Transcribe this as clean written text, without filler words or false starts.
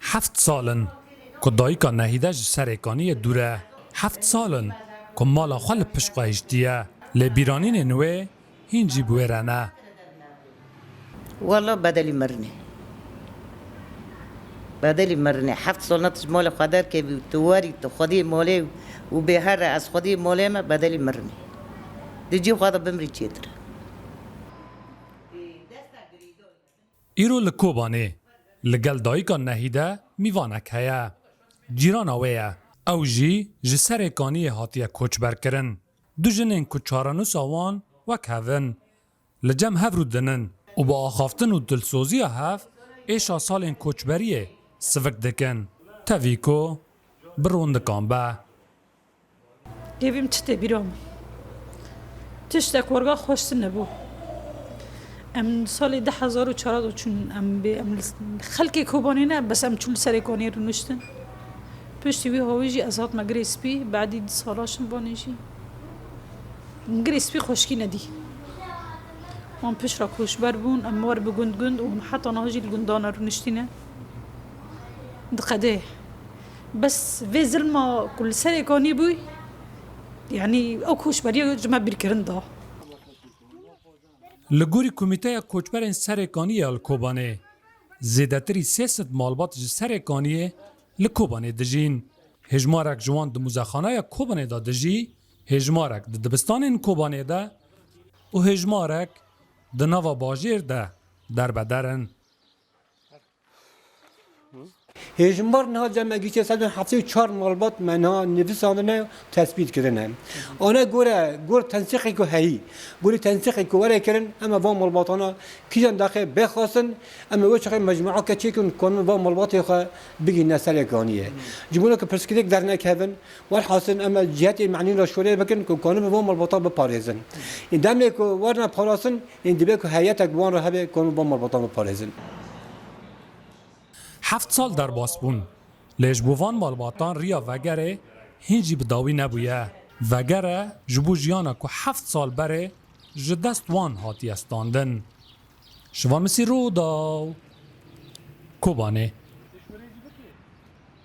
هفت سالن که دایکا نهیده سرکانی دوره 7 سالن که مالا خال پشقایشتیه لبیرانین نوه هینجی بویرانه والله بدلی مرنه 7 سال نتش مال خدر که تواری تو خودی ماله و به هر از خودی ماله ما بدلی مرنه دیجی خدا بمری چیتر ایرو لکوبانه لگل دایکا نهیده میوانک هیا جیران آویه او جی سرکانی هاتیه کوچبر کرن دو جنین کوچارانوس آوان وک هفن لجم هفرو دنن و با آخافتن و دلسوزی هف ایشا سالین کوچبریه سفک دکن تاویکو بروندکان با evim çıtı bir om. Tişte korga hoştu nebu. Em sali 2004 çün em خلقی کوبانی نه بس ام چول سرکانی رو نشتن. پشتی وی هویجی ازات مگریسپی بعدی سالاشم بانیجی. مگریسپی خوشکی ندی. من پیش را کوش بربون ام وار بگند گند و حتی نهاجی الگندان رو نشتینه. دقده. بس في ظلمة كل سنة كوني بوي يعني أو كوش بريء جمع بيركرن ده لگوری کمیته کوچبرین سرکانی الکوبانه زیدتری سیاست مالبات سرکانی لکوبانه دجین هجمارک جوان دموزخانه کوبانه دا دجی هجمارک دبستان کوبانه دا و هجمارک دنوا باجیر دا در بدرن هجمار نه جمع گیشه 174 مالبات منها نویساندنه تثبیت کردنه. آنها گور تنسیقی که هایی، گوری تنسیقی که ولی کردن، اما وام مالباتانا کیجان داخل بخواستن، اما وش خیلی مجموعه که چیکن کنن وام مالباتی خا بگی نسل کانیه. جمله که پرسکریک در نکهون، والحاصل اما جهت معنی را شوره بکن که کنن وام مالباتا بپارزن. این دمی که ورنا پاراسن، این دیگه که هیئت اقوام را هبه کنن وام مالباتا بپارزن. 7 سال در باسبون لیجبوان مالباتان ریا وگره هنجی بداوی نبویه وگره جبو جیانا که 7 سال بره جدست وان هاتی استاندن شوان مسی رو داو کوبانه